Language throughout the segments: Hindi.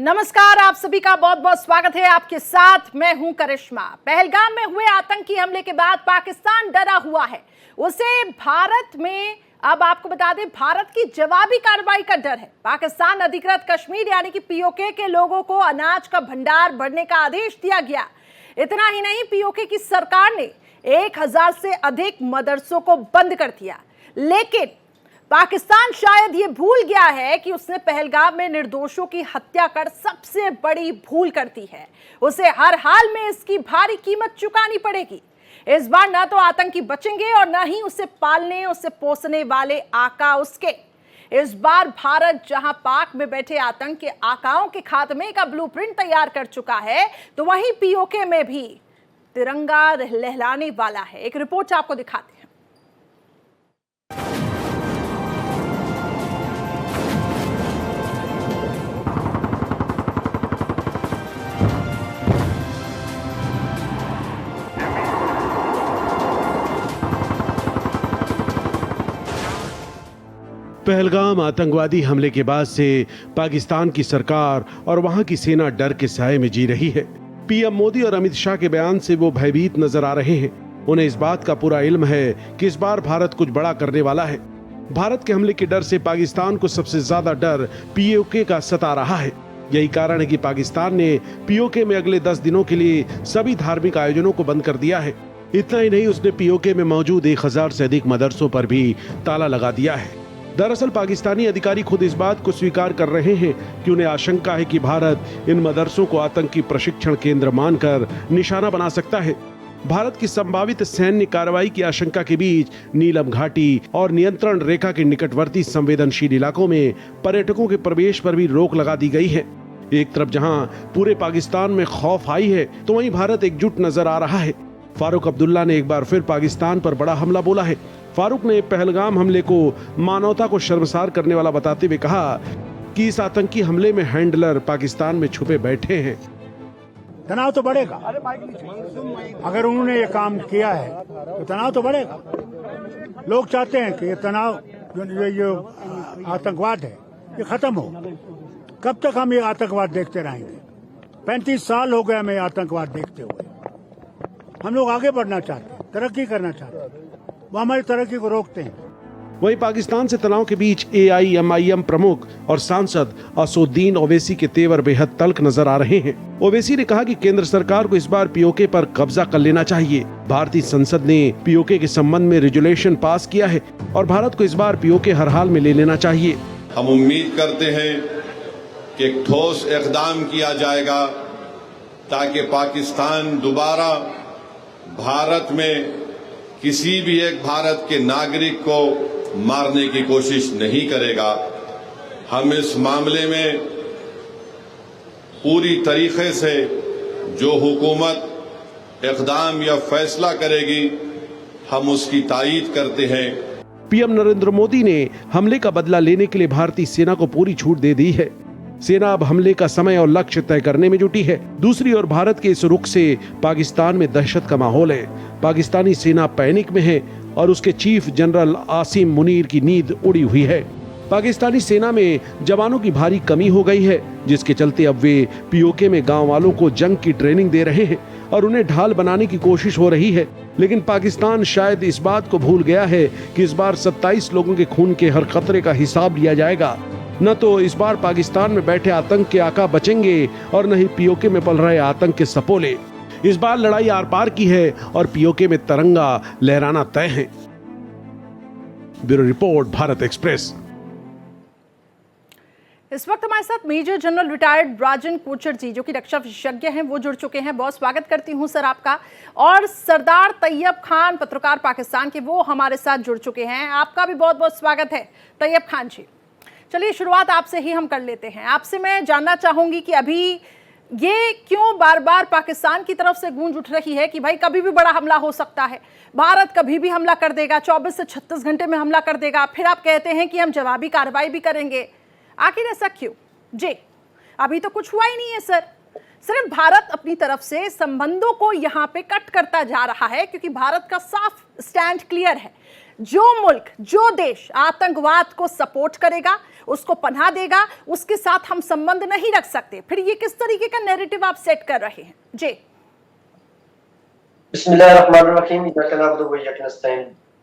नमस्कार, आप सभी का बहुत बहुत स्वागत है। आपके साथ मैं हूं करिश्मा। पहलगाम में हुए आतंकी हमले के बाद पाकिस्तान डरा हुआ है। उसे भारत में, अब आपको बता दें, भारत की जवाबी कार्रवाई का डर है। पाकिस्तान अधिकृत कश्मीर यानी कि पीओके के लोगों को अनाज का भंडार भरने का आदेश दिया गया। इतना ही नहीं, पीओके की सरकार ने 1000 से अधिक मदरसों को बंद कर दिया। लेकिन पाकिस्तान शायद ये भूल गया है कि उसने पहलगाम में निर्दोषों की हत्या कर सबसे बड़ी भूल कर दी है। उसे हर हाल में इसकी भारी कीमत चुकानी पड़ेगी। इस बार ना तो आतंकी बचेंगे और ना ही उसे पालने, उसे पोसने वाले आका उसके। इस बार भारत जहां पाक में बैठे आतंक के आकाओं के खात्मे का ब्लूप्रिंट तैयार कर चुका है, तो वहीं पीओके में भी तिरंगा लहराने वाला है। एक रिपोर्ट आपको दिखाते हैं। पहलगाम आतंकवादी हमले के बाद से पाकिस्तान की सरकार और वहां की सेना डर के साए में जी रही है। पीएम मोदी और अमित शाह के बयान से वो भयभीत नजर आ रहे हैं। उन्हें इस बात का पूरा इल्म है कि इस बार भारत कुछ बड़ा करने वाला है। भारत के हमले के डर से पाकिस्तान को सबसे ज्यादा डर पीओके का सता रहा है। यही कारण है कि पाकिस्तान ने पीओके में अगले 10 दिनों के लिए सभी धार्मिक आयोजनों को बंद कर दिया है। इतना ही नहीं, उसने पीओके में मौजूद 1000 से अधिक मदरसों पर भी ताला लगा दिया है। दरअसल पाकिस्तानी अधिकारी खुद इस बात को स्वीकार कर रहे हैं कि उन्हें आशंका है कि भारत इन मदरसों को आतंकी प्रशिक्षण केंद्र मानकर निशाना बना सकता है। भारत की संभावित सैन्य कार्रवाई की आशंका के बीच नीलम घाटी और नियंत्रण रेखा के निकटवर्ती संवेदनशील इलाकों में पर्यटकों के प्रवेश पर भी रोक लगा दी गई है। एक तरफ जहां पूरे पाकिस्तान में खौफ आई है, तो वहीं भारत एकजुट नजर आ रहा है। फारूक अब्दुल्ला ने एक बार फिर पाकिस्तान पर बड़ा हमला बोला है। फारूक ने पहलगाम हमले को मानवता को शर्मसार करने वाला बताते हुए कहा कि इस आतंकी हमले में हैंडलर पाकिस्तान में छुपे बैठे हैं। तनाव तो बढ़ेगा। अगर उन्होंने ये काम किया है तो तनाव तो बढ़ेगा। लोग चाहते हैं कि ये तनाव, जो आतंकवाद है, ये खत्म हो। कब तक हम ये आतंकवाद देखते रहेंगे? 35 साल हो गए हमें आतंकवाद देखते हुए। हम लोग आगे बढ़ना चाहते हैं, तरक्की करना चाहते हैं, वो हमारी तरक्की को रोकते हैं। वहीं पाकिस्तान से तनाव के बीच AIMIM प्रमुख और सांसद असदुद्दीन ओवैसी के तेवर बेहद तल्ख नजर आ रहे हैं। ओवैसी ने कहा कि केंद्र सरकार को इस बार पीओके पर कब्जा कर लेना चाहिए। भारतीय संसद ने पीओके के संबंध में रेजुलेशन पास किया है और भारत को इस बार पीओके हर हाल में ले लेना चाहिए। हम उम्मीद करते हैं कि एक ठोस इक़दाम किया जाएगा ताकि पाकिस्तान दोबारा भारत में किसी भी एक भारत के नागरिक को मारने की कोशिश नहीं करेगा। हम इस मामले में पूरी तरीके से जो हुकूमत इक़दाम या फैसला करेगी, हम उसकी तायीद करते हैं। पीएम नरेंद्र मोदी ने हमले का बदला लेने के लिए भारतीय सेना को पूरी छूट दे दी है। सेना अब हमले का समय और लक्ष्य तय करने में जुटी है। दूसरी ओर भारत के इस रुख से पाकिस्तान में दहशत का माहौल है। पाकिस्तानी सेना पैनिक में है और उसके चीफ जनरल आसिम मुनीर की नींद उड़ी हुई है। पाकिस्तानी सेना में जवानों की भारी कमी हो गई है, जिसके चलते अब वे पीओके में गांव वालों को जंग की ट्रेनिंग दे रहे हैं और उन्हें ढाल बनाने की कोशिश हो रही है। लेकिन पाकिस्तान शायद इस बात को भूल गया है कि इस बार 27 लोगों के खून के हर खतरे का हिसाब लिया जाएगा। न तो इस बार पाकिस्तान में बैठे आतंक के आका बचेंगे और न ही पीओके में पल रहे आतंक के सपोले। इस बार लड़ाई आर पार की है और पीओके में तिरंगा लहराना तय है। Bureau report, Bharat express. इस वक्त हमारे साथ मेजर जनरल रिटायर्ड राजन कोचर जी, जो कि रक्षा विशेषज्ञ हैं, वो जुड़ चुके हैं। बहुत स्वागत करती हूं सर आपका। और सरदार तैयब खान, पत्रकार पाकिस्तान के, वो हमारे साथ जुड़ चुके हैं। आपका भी बहुत बहुत स्वागत है तैयब खान जी। चलिए शुरुआत आपसे ही हम कर लेते हैं। आपसे मैं जानना चाहूंगी कि अभी ये क्यों बार बार पाकिस्तान की तरफ से गूंज उठ रही है कि भाई कभी भी बड़ा हमला हो सकता है, भारत कभी भी हमला कर देगा, 24 से 36 घंटे में हमला कर देगा, फिर आप कहते हैं कि हम जवाबी कार्रवाई भी करेंगे। आखिर ऐसा क्यों? जी, अभी तो कुछ हुआ ही नहीं है सर। सिर्फ भारत अपनी तरफ से संबंधों को यहाँ पे कट करता जा रहा है, क्योंकि भारत का साफ स्टैंड क्लियर है, जो मुल्क, जो देश आतंकवाद को सपोर्ट करेगा, उसको पनाह देगा, उसके साथ हम संबंध नहीं रख सकते। फिर ये किस तरीके का नैरेटिव आप सेट कर रहे हैं? जी बिस्मिल्लाहिर्रहमानिर्रहीम।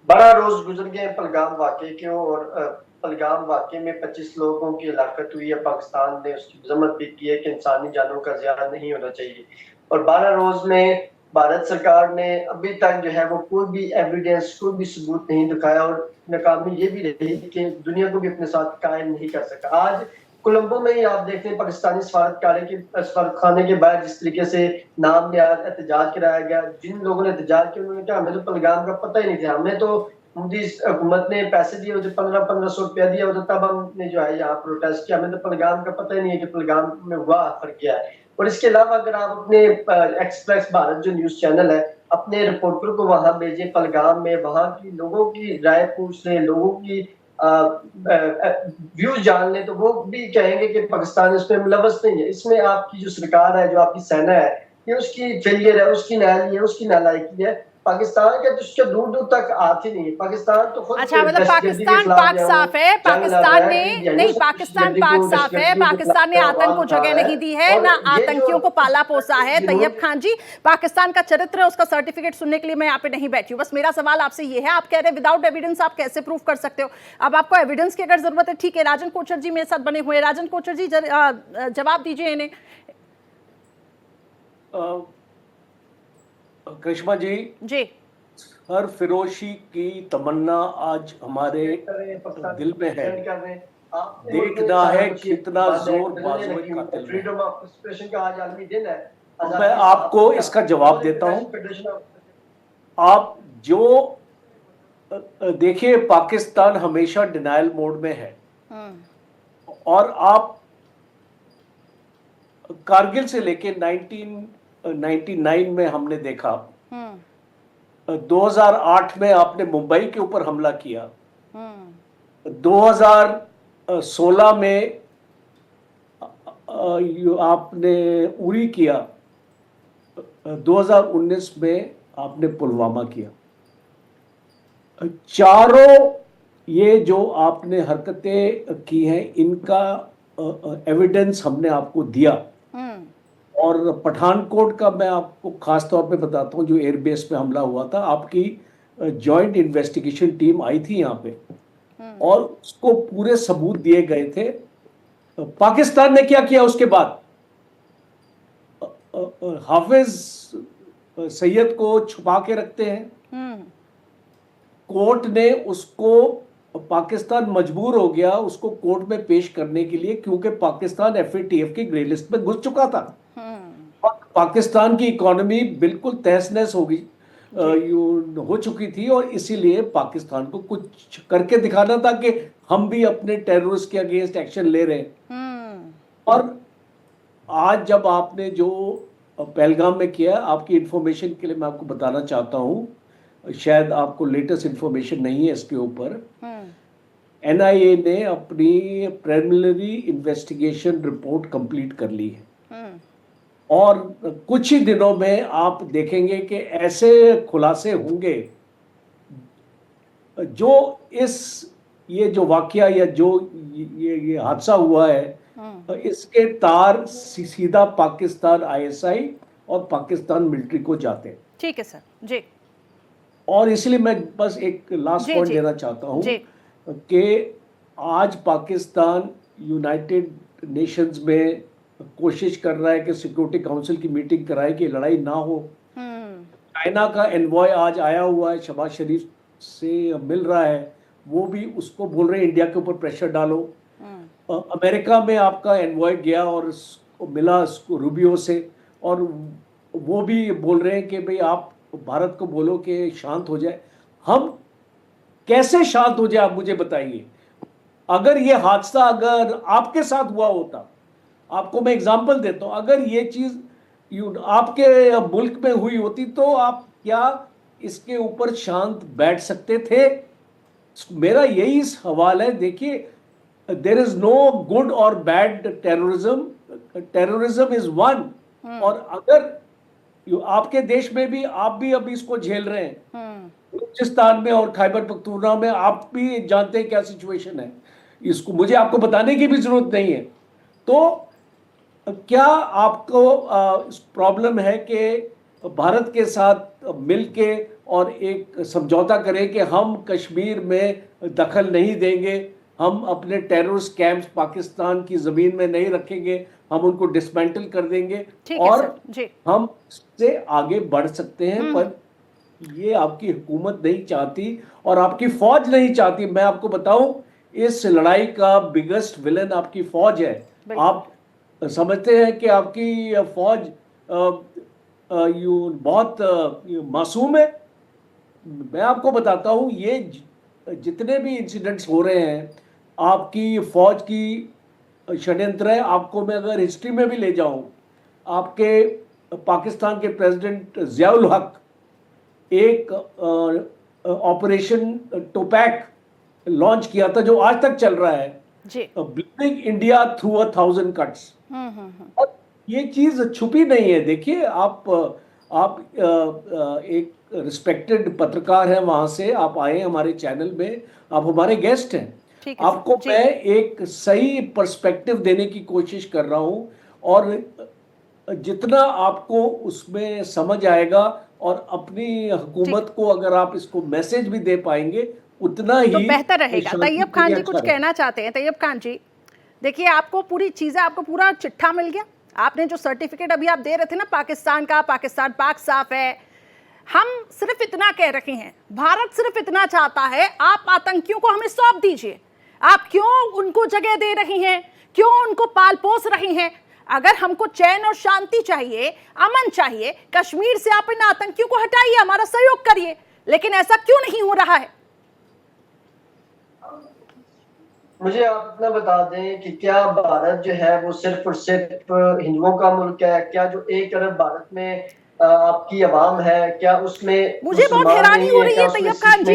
बड़ा रोज गुजर गए पहलगाम वाकये के, और पहलगाम वाकये में 25 लोगों की हलाकत हुई है। पाकिस्तान ने उसकी मजम्मत भी की है कि इंसानी जानों का ज़िया नहीं होना चाहिए। और 12 रोज में भारत सरकार ने अभी तक जो है वो कोई भी एविडेंस, कोई भी सबूत नहीं दिखाया, और नाकामी ये भी रही कि दुनिया को भी अपने साथ कायम नहीं कर सका। आज कोलंबो में ही आप देखते हैं पाकिस्तानी सफारतखाने के बाहर जिस तरीके से नाम लिहाज एहतजाज कराया गया। जिन लोगों ने एहतजाज किया उन्होंने कहा हमें तो पहलगाम का पता ही नहीं था, हमें तो मोदी हुकूमत ने पैसे दिए होते, 1500 रुपया दिया होता, तब हमने जो है यहाँ प्रोटेस्ट किया। हमें तो पहलगाम का पता ही नहीं है कि पहलगाम में हुआ फर्क क्या है। और इसके अलावा अगर आप अपने एक्सप्रेस भारत जो न्यूज चैनल है, अपने रिपोर्टर को वहां भेजें पहलगाम में, वहां की लोगों की राय पूछ लें, लोगों की व्यूज जान लें, तो वो भी कहेंगे कि पाकिस्तान इसमें मुलव्वस नहीं है। इसमें आपकी जो सरकार है, जो आपकी सेना है, ये उसकी फेलियर है, उसकी नाअहली है, उसकी नालायकी है। पाकिस्तान के तो दूर दूर तक आती ही नहीं है। पाकिस्तान तो खुद अच्छा, मतलब पाकिस्तान पाक साफ है, पाकिस्तान ने नहीं, पाकिस्तान पाक साफ है, पाकिस्तान ने आतंक को जगह नहीं दी है, ना आतंकियों को पाला पोसा है। तैयब खान जी, पाकिस्तान का चरित्र है, उसका सर्टिफिकेट सुनने के लिए मैं यहाँ पे नहीं बैठी हूँ। बस मेरा सवाल आपसे ये है, आप कह रहे हैं विदाउट एविडेंस आप कैसे प्रूव कर सकते हो? अब आपको एविडेंस की अगर जरूरत है, ठीक है, राजन कोचर जी मेरे साथ बने हुए हैं। राजन कोचर जी जवाब दीजिए इन्हें। करिश्मा जी, हर फिरोशी की तमन्ना आज हमारे दिल में है। देखना है कितना जोर बाजुए कातिल में। फ्रीडम ऑफ एक्सप्रेशन का आज आलमी दिन है। मैं आपको इसका जवाब देता हूं। आप जो देखिए, पाकिस्तान हमेशा डिनायल मोड में है, और आप कारगिल से लेके 1999 में हमने देखा, 2008 में आपने मुंबई के ऊपर हमला किया, 2016 में आपने उरी किया, 2019 में आपने पुलवामा किया। चारों ये जो आपने हरकतें की हैं, इनका एविडेंस हमने आपको दिया। और पठानकोट का मैं आपको खास तौर पे बताता हूँ, जो एयरबेस पे हमला हुआ था, आपकी जॉइंट इन्वेस्टिगेशन टीम आई थी यहाँ पे, और उसको पूरे सबूत दिए गए थे। पाकिस्तान ने क्या किया उसके बाद? हाफिज सैयद को छुपा के रखते हैं। कोर्ट ने उसको, पाकिस्तान मजबूर हो गया उसको कोर्ट में पेश करने के लिए, क्योंकि पाकिस्तान FATF की ग्रे लिस्ट में घुस चुका था। पाकिस्तान की इकोनॉमी बिल्कुल तहस नहस हो चुकी थी, और इसीलिए पाकिस्तान को कुछ करके दिखाना था कि हम भी अपने टेररिस्ट के अगेंस्ट एक्शन ले रहे हैं। और आज जब आपने जो पहलगाम में किया, आपकी इंफॉर्मेशन के लिए मैं आपको बताना चाहता हूँ, शायद आपको लेटेस्ट इंफॉर्मेशन नहीं है इसके ऊपर, NIA ने अपनी प्रिलिमिनरी इन्वेस्टिगेशन रिपोर्ट कंप्लीट कर ली है, और कुछ ही दिनों में आप देखेंगे कि ऐसे खुलासे होंगे जो ये जो वाकया या जो ये हादसा हुआ है, इसके तार सीधा पाकिस्तान ISI और पाकिस्तान मिलिट्री को जाते हैं। ठीक है सर जी। और इसलिए मैं बस एक लास्ट पॉइंट देना चाहता हूं कि आज पाकिस्तान यूनाइटेड नेशंस में कोशिश कर रहा है कि सिक्योरिटी काउंसिल की मीटिंग कराए कि लड़ाई ना हो। चाइना का एनवॉय आज आया हुआ है, शहबाज शरीफ से मिल रहा है, वो भी उसको बोल रहे हैं इंडिया के ऊपर प्रेशर डालो। अमेरिका में आपका एनवॉय गया और उसको मिला रूबियो से, और वो भी बोल रहे हैं कि भाई आप भारत को बोलो कि शांत हो जाए। हम कैसे शांत हो जाए, आप मुझे बताइए। अगर ये हादसा अगर आपके साथ हुआ होता, आपको मैं एग्जांपल देता हूं, अगर ये चीज आपके मुल्क में हुई होती तो आप क्या इसके ऊपर शांत बैठ सकते थे? मेरा यही सवाल है। देखिए, देयर इज नो गुड और bad terrorism, terrorism is one और अगर आपके देश में भी आप भी अभी इसको झेल रहे हैं, बलूचिस्तान में और खैबर पख्तूनख्वा में आप भी जानते हैं क्या सिचुएशन है, इसको मुझे आपको बताने की भी जरूरत नहीं है। तो क्या आपको प्रॉब्लम है कि भारत के साथ मिलके और एक समझौता करें कि हम कश्मीर में दखल नहीं देंगे, हम अपने टेररिस्ट कैंप्स पाकिस्तान की जमीन में नहीं रखेंगे, हम उनको डिसमेंटल कर देंगे और हम इससे आगे बढ़ सकते हैं। पर ये आपकी हुकूमत नहीं चाहती और आपकी फौज नहीं चाहती। मैं आपको बताऊं, इस लड़ाई का बिगेस्ट विलन आपकी फौज है। आप समझते हैं कि आपकी फौज बहुत मासूम है? मैं आपको बताता हूं, ये जितने भी इंसिडेंट्स हो रहे हैं आपकी फौज की षड्यंत्र है। आपको मैं अगर हिस्ट्री में भी ले जाऊं, आपके पाकिस्तान के प्रेसिडेंट जियाउल हक एक ऑपरेशन टोपैक लॉन्च किया था जो आज तक चल रहा है, ब्लीडिंग इंडिया थ्रू 1000 कट्स। और ये चीज छुपी नहीं है। देखिए, आप एक रिस्पेक्टेड पत्रकार हैं, वहां से आप आए हमारे चैनल में, आप हमारे गेस्ट हैं। आपको मैं एक सही पर्सपेक्टिव देने की कोशिश कर रहा हूं और जितना आपको उसमें समझ आएगा और अपनी हुकूमत को अगर आप इसको मैसेज भी दे पाएंगे उतना ही तो बेहतर रहेगा। तैयब खान जी कुछ कहना चाहते हैं? तैयब खान जी, देखिए, आपको पूरी चीजें, आपको पूरा चिट्ठा मिल गया। आपने जो सर्टिफिकेट अभी आप दे रहे थे ना पाकिस्तान का, पाकिस्तान पाक साफ है। हम सिर्फ इतना कह रहे हैं, भारत सिर्फ इतना चाहता है, आप आतंकियों को हमें सौंप दीजिए। आप क्यों उनको जगह दे रही हैं, क्यों उनको पाल पोस रही हैं? अगर हमको चैन और शांति चाहिए, अमन चाहिए, कश्मीर से आप इन आतंकियों को हटाइए, हमारा सहयोग करिए। लेकिन ऐसा क्यों नहीं हो रहा है? मुझे आप इतना बता दें कि क्या भारत जो है वो सिर्फ और सिर्फ हिंदुओं का मुल्क है? क्या जो 1 अरब भारत में आपकी आवाम है, क्या उसमें मुझे बहुत हैरानी हो रही है तैयब खान जी,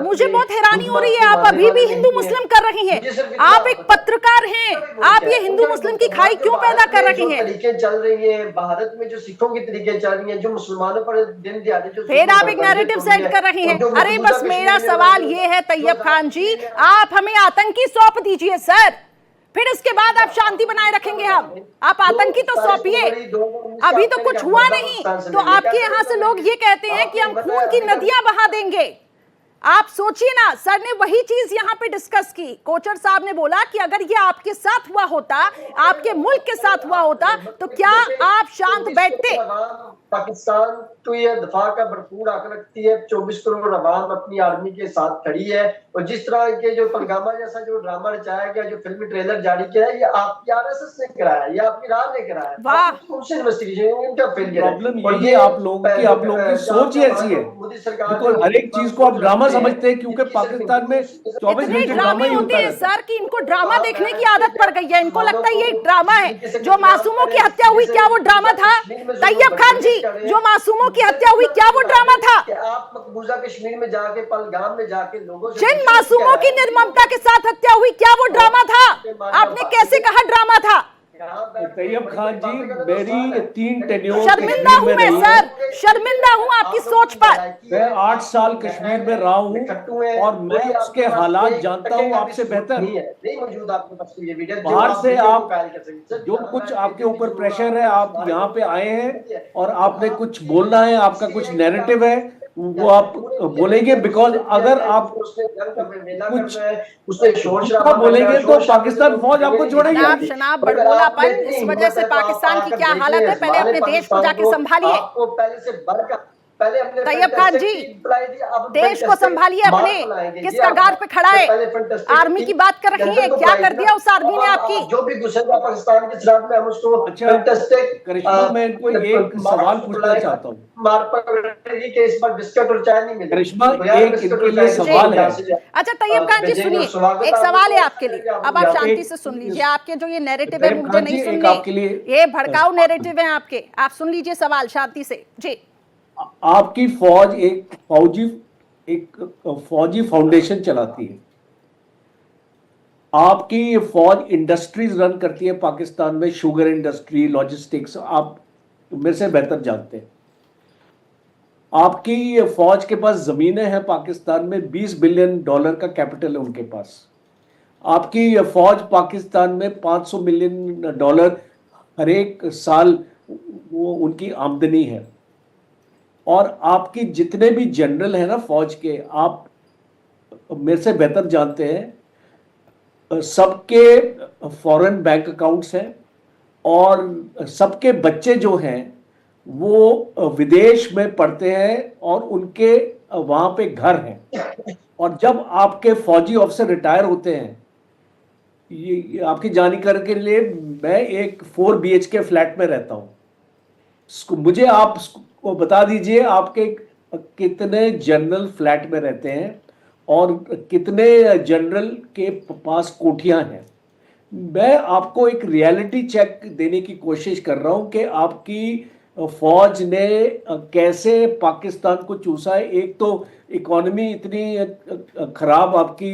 मुझे बहुत हैरानी हो रही है। आप अभी भी हिंदू मुस्लिम कर रही हैं। आप एक पत्रकार हैं, आप ये हिंदू मुस्लिम की खाई क्यों पैदा कर रही हैं? तरीके चल रही है भारत में, जो सिखों की तरीके चल रही है, जो मुसलमानों पर दिन दिहाड़े जो फिर आप एक नैरेटिव सेट कर रही हैं। अरे बस मेरा सवाल ये है तैयब खान जी, आप हमें आतंकी सौंप दीजिए सर, फिर इसके बाद आप शांति बनाए रखेंगे। हम आप आतंकी तो सौंपिए, अभी तो कुछ हुआ नहीं। तो आपके यहां से लोग ये कहते हैं कि हम खून की नदियां बहा देंगे। आप सोचिए ना, सर ने वही चीज यहाँ पे डिस्कस की। कोचर साहब ने बोला कि अगर ये आपके साथ हुआ होता, आपके मुल्क के साथ हुआ होता, तो क्या आप शांत बैठते? पाकिस्तान तो ये दफा का भरपूर हक रखती है। 24 करोड़ आवाम अपनी आर्मी के साथ खड़ी है। और जिस तरह के जो पलगामा जैसा जो ड्रामा रचाया गया, जो फिल्मी ट्रेलर जारी किया है, ये आपकी आरएसएस ने कराया, ये आपकी राज ने कराया। प्रॉब्लम ये आप लोगों की सोच ही ऐसी है, बिल्कुल हर एक चीज को आप ड्रामा समझते हैं, क्योंकि पाकिस्तान में 24 घंटे ड्रामा ही होता है सर, कि इनको ड्रामा देखने की आदत पड़ गई है। इनको लगता है ये ड्रामा है। जो मासूमों की हत्या हुई, क्या वो ड्रामा था? तैयब खान जी, जो मासूमों की हत्या हुई, क्या वो ड्रामा था? आप मकबूजा कश्मीर में जाके, पलगाम में जाके लोगों से, जिन मासूमों की निर्ममता के साथ हत्या हुई, क्या वो ड्रामा था? आपने कैसे कहा ड्रामा था? तैयब खान जी, मेरी 3 टेन्योर शर्मिंदा हूं मैं सर, शर्मिंदा हूं आपकी सोच पर। मैं 8 साल कश्मीर में रहा हूं और मैं उसके हालात जानता हूं आपसे बेहतर। बाहर से आप जो कुछ आपके ऊपर प्रेशर है, आप यहाँ पे आए हैं और आपने कुछ बोलना है, आपका कुछ नैरेटिव है, वो आप बोलेंगे। बिकॉज अगर आप कुछ बोलेंगे तो पाकिस्तान फौज आपको छोड़ेगी। आप शनाब बड़बोलापन, इस वजह से पाकिस्तान की क्या हालत है, पहले अपने देश को जाके संभालिए। तैयब खान जी, देश को संभालिए अपने, किस कगार पे खड़ा है? आर्मी की बात कर रही है, क्या कर दिया उस आर्मी ने आपकी? जो भी घुसेगा पाकिस्तान के खिलाफ में हम उसको करिश्मा, मैं इनको एक सवाल पूछना चाहता हूँ। करिश्मा, एक इनके लिए सवाल है। अच्छा तैयब खान जी सुनिए, एक सवाल है आपके लिए, अब आप शांति से सुन लीजिए। आपके जो ये नैरेटिव है मुझे नहीं सुनने, ये भड़काऊ नैरेटिव है आपके, आप सुन लीजिए सवाल शांति से जी। आपकी फौज एक फौजी फाउंडेशन चलाती है, आपकी ये फौज इंडस्ट्रीज रन करती है पाकिस्तान में, शुगर इंडस्ट्री, लॉजिस्टिक्स, आप मेरे से बेहतर जानते हैं। आपकी ये फौज के पास जमीनें हैं पाकिस्तान में, $20 बिलियन का कैपिटल है उनके पास। आपकी ये फौज पाकिस्तान में $500 मिलियन हर एक साल वो उनकी आमदनी है। और आपकी जितने भी जनरल हैं ना फौज के, आप मेरे से बेहतर जानते हैं, सबके फॉरेन बैंक अकाउंट्स हैं और सबके बच्चे जो हैं वो विदेश में पढ़ते हैं और उनके वहां पे घर हैं। और जब आपके फौजी ऑफिसर रिटायर होते हैं, ये आपकी जानकारी के लिए, मैं एक 4 BHK फ्लैट में रहता हूं। मुझे आप बता दीजिए आपके कितने जनरल फ्लैट में रहते हैं और कितने जनरल के पास कोठियां हैं। मैं आपको एक रियलिटी चेक देने की कोशिश कर रहा हूं कि आपकी फौज ने कैसे पाकिस्तान को चूसा है। एक तो इकोनॉमी इतनी खराब आपकी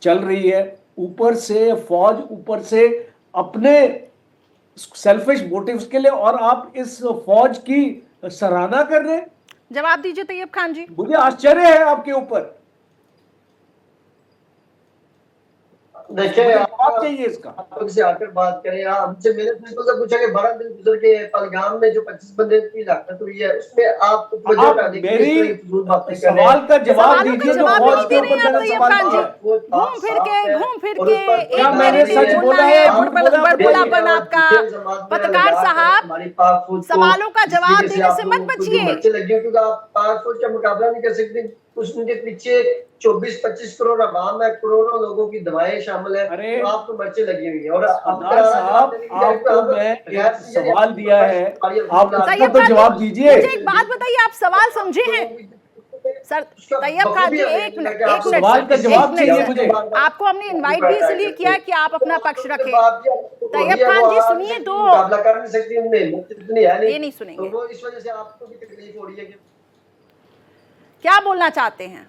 चल रही है, ऊपर से फौज, ऊपर से अपने सेल्फिश मोटिव्स के लिए, और आप इस फौज की सराहना कर रहे हैं। जवाब दीजिए तैयब खान जी। मुझे आश्चर्य है आपके ऊपर। देखिए, आप चाहिए इसका आपसे आकर बात करें। हमसे मेरे से पूछा कि 12 दिन गुजर के पहलगाम में जो 25 बंदे की हलाकत हुई है, उसमें आप मेरी सवाल का जवाब दीजिए। जो फौज के ऊपर मैंने सवाल किया, घूम फिर के क्या मैंने सच बोला है? बड़बड़ापन आपका। पत्रकार साहब, सवालों का जवाब देने से मत बचिए। क्योंकि आप पाक फौज का मुकाबला नहीं कर सकते। उसके पीछे 24-25 करोड़ अवाम है, करोड़ों लोगों की दवाएं शामिल है। तो आपको मर्चे लगी हुई है। और साहब, आपको मैं एक सवाल दिया है, आप उसका तो जवाब दीजिए। मुझे एक बात बताइए, आप सवाल समझे हैं? सर तैयब खान जी, एक मिनट सवाल का जवाब चाहिए मुझे। आपको हमने इनवाइट भी इसलिए किया है कि आप अपना पक्ष रखें। तैयब खान जी सुनिए तो। मुकाबला कर नहीं सकती, ये नहीं सुनेंगे, तो इस वजह से आपको भी तकलीफ हो रही है। क्या बोलना चाहते हैं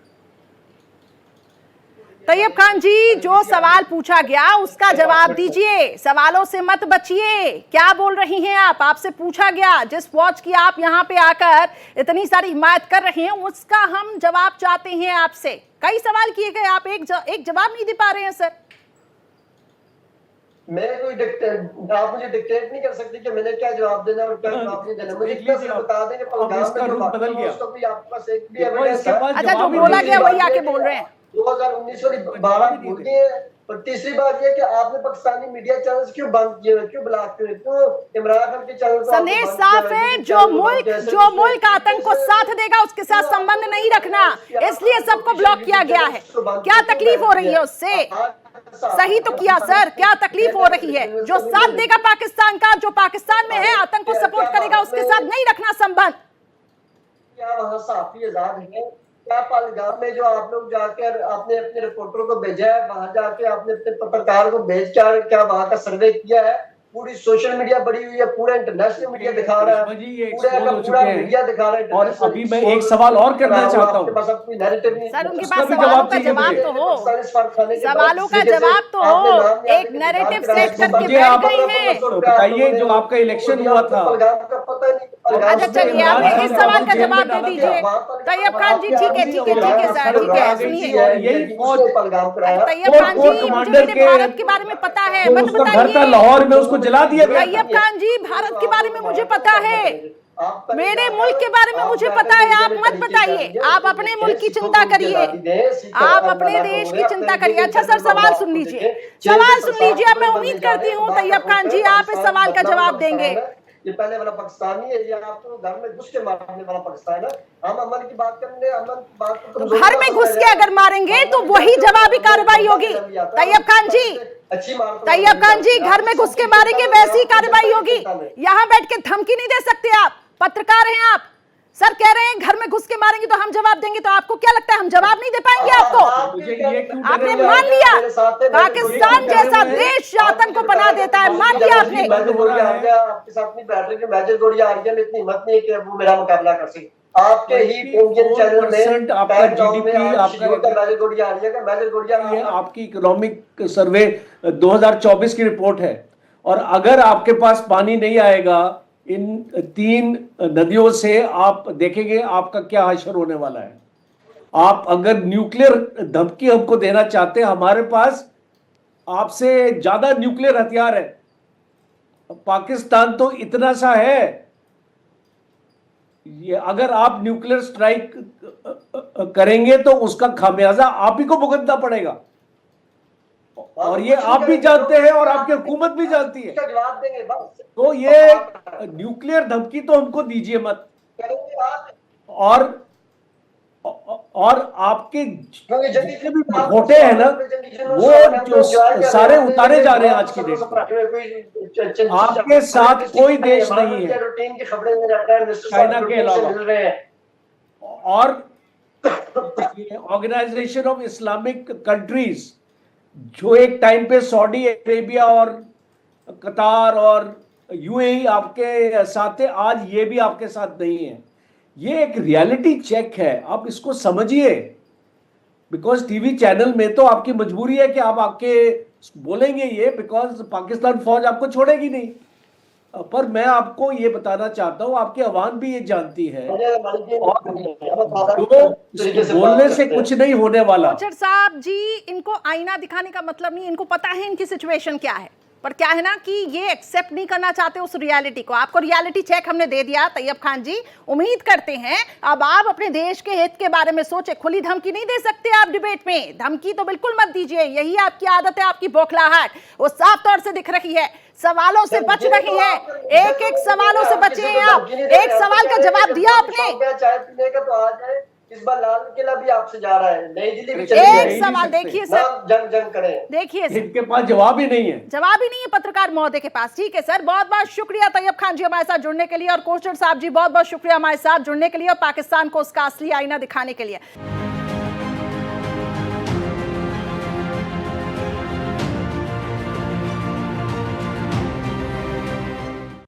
तैयब खान जी? जो सवाल पूछा गया उसका जवाब दीजिए, सवालों से मत बचिए। क्या बोल रही हैं आप? आपसे पूछा गया, जिस फौज की आप यहाँ पे आकर इतनी सारी हिमायत कर रहे हैं, उसका हम जवाब चाहते हैं आपसे। कई सवाल किए गए, आप एक जवाब नहीं दे पा रहे हैं सर। मैं कोई आप मुझे डिक्टेट नहीं कर सकती कि मैंने क्या जवाब देना और क्या जवाब नहीं देना। मुझे इतना सिर्फ बता दें कि बदल गया। उसका भी आपके पास एक भी एविडेंस है? अच्छा, जो बोला गया वही आके बोल रहे हैं। 2019 वाली 12 भूल गए हैं। और तीसरी बात यह कि आपने पाकिस्तानी मीडिया चैनल्स क्यों बंद किए, क्यों ब्लॉक किए, क्यों इमरान खान के चैनल को? संदेश साफ है, जो मुल्क आतंक को साथ देगा उसके साथ संबंध नहीं रखना, इसलिए सबको ब्लॉक किया गया है। क्या तकलीफ हो रही है उससे? सही तो किया सर, क्या तकलीफ हो रही है? जो साथ देगा पाकिस्तान का, जो पाकिस्तान में है, आतंक को सपोर्ट करेगा, उसके साथ नहीं रखना संबंध। क्या वहाँ साफी आजाद है? क्या पहलगाम में जो आप लोग जाकर आपने अपने रिपोर्टरों को भेजा है, वहां जाके आपने अपने पत्रकार को भेज कर क्या वहां का सर्वे किया है? पूरी सोशल मीडिया बड़ी हुई है, पूरा इंटरनेशनल मीडिया दिखा रहा है, पूरा मीडिया दिखा रहा है। और अभी मैं एक सवाल और करना चाहता हूँ सर, उनके पास सवालों का जवाब तो हो, सवालों का जवाब तो हो। एक नैरेटिव सेट करके बैठ गई हैं। बताइए, जो आपका इलेक्शन हुआ था। अच्छा चलिए, आप इस सवाल का जवाब दे दीजिए तैयब खान जी। ठीक है सर, ठीक है, सुनिए। तैयब खान जी, मुझे भारत के बारे में पता है, मत बताइए। लाहौर में उसको जला दिया गया। तैयब खान जी, भारत के बारे में मुझे पता है, मेरे मुल्क के बारे में मुझे पता है, आप मत बताइए। आप अपने मुल्क की चिंता करिए, आप अपने देश की चिंता करिए। अच्छा सर, सवाल सुन लीजिए, सवाल सुन लीजिए। मैं उम्मीद करती हूँ तैयब खान जी आप इस सवाल का जवाब देंगे। ये पहले वाला पाकिस्तानी है, ये आपको घर में घुस के मारने वाला पाकिस्तान है। हम अमन की बात करेंगे, अमन की बात तो घर में घुस के अगर मारेंगे तो वही जवाबी कार्रवाई होगी तैयब खान जी। तैयब खान जी, घर में घुस के मारेंगे वैसी कार्रवाई होगी। यहाँ बैठ के धमकी नहीं दे सकते आप, पत्रकार हैं आप। सर कह रहे हैं घर में घुस के मारेंगे तो हम जवाब देंगे, तो आपको क्या लगता है हम जवाब नहीं दे पाएंगे आपको? आपने मान लिया पाकिस्तान जैसा देश आतंक को बना देता है, मान लिया आपने। आपके साथ नहीं बैठ रहे, मैसेज थोड़ी आ रही है, इतनी हिम्मत नहीं है कि वो मेरा मुकाबला कर सके। आपके ही इंडियन चैनल में आपका जीडीपी, ये आपकी इकोनॉमिक सर्वे 2024 की रिपोर्ट है। और अगर आपके पास पानी नहीं आएगा इन 3 नदियों से, आप देखेंगे आपका क्या हशर होने वाला है। आप अगर न्यूक्लियर धमकी हमको देना चाहते हैं, हमारे पास आपसे ज्यादा न्यूक्लियर हथियार है। पाकिस्तान तो इतना सा है, ये अगर आप न्यूक्लियर स्ट्राइक करेंगे तो उसका खामियाजा आप ही को भुगतना पड़ेगा, और ये आप भी जानते हैं और आपकी हुकूमत भी जानती है। जवाब देंगे बस। तो ये न्यूक्लियर धमकी तो हमको दीजिए मत। और आपके जितने भी घोटे हैं ना, वो जो सारे उतारे जा रहे हैं आज की डेट में। आपके साथ कोई देश नहीं है चाइना के अलावा। और ऑर्गेनाइजेशन ऑफ इस्लामिक कंट्रीज, जो एक टाइम पे सऊदी अरेबिया और कतार और यूएई आपके साथ थे, आज ये भी आपके साथ नहीं है। ये एक रियलिटी चेक है, आप इसको समझिए। बिकॉज टीवी चैनल में तो आपकी मजबूरी है कि आप आके बोलेंगे ये, बिकॉज पाकिस्तान फौज आपको छोड़ेगी नहीं। पर मैं आपको ये बताना चाहता हूं, आपकी आवाम भी ये जानती है, तो बोलने से कुछ नहीं होने वाला। कोचर साहब जी, इनको आईना दिखाने का मतलब नहीं, इनको पता है इनकी सिचुएशन क्या है, पर क्या है ना कि ये एक्सेप्ट नहीं करना चाहते उस रियलिटी को। आपको रियलिटी चेक हमने दे दिया तैयब खान जी, उम्मीद करते हैं अब आप अपने देश के हित के बारे में सोचे। खुली धमकी नहीं दे सकते आप डिबेट में, धमकी तो बिल्कुल मत दीजिए, यही आपकी आदत है, आपकी बौखलाहट वो साफ तौर से दिख रही है। सवालों से बच रही है, एक एक सवालों से बचे हैं आप। एक सवाल का जवाब दिया आपने, चाय पीने का तो आ जाए। इस बार लाल किला भी आपसे जा रहा है, नई दिल्ली भी एक सवाल देखिए सर, जंग करें, देखिए इनके पास जवाब ही नहीं है, जवाब ही नहीं है पत्रकार महोदय के पास। ठीक है सर, बहुत बहुत शुक्रिया तैयब खान जी हमारे साथ जुड़ने के लिए, और कोचर साहब जी बहुत बहुत शुक्रिया हमारे साथ जुड़ने के लिए और पाकिस्तान को उसका असली आईना दिखाने के लिए।